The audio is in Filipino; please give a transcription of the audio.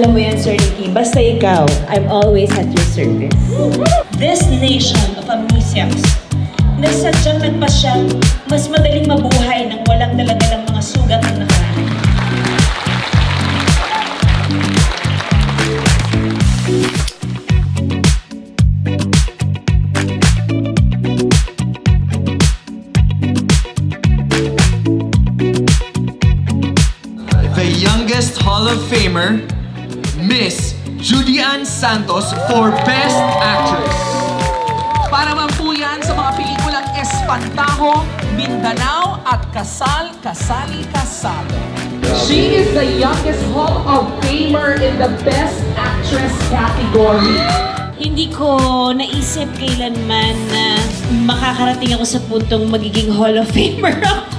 Alam mo yan, Sir Nicky, basta ikaw, I'm always at your service. This nation of amnesiacs na sadyang nagpasya mas madaling mabuhay nang walang daladalang mga sugat ng nakaraan. The youngest Hall of Famer, Miss Judy Ann Santos for Best Actress. Para man po yan sa mga pelikulang Espantajo, Mindanao at Kasal, Kasali, Kasal. She is the youngest Hall of Famer in the Best Actress category. Hindi ko naisip kailanman na makakarating ako sa puntong magiging Hall of Famer ako.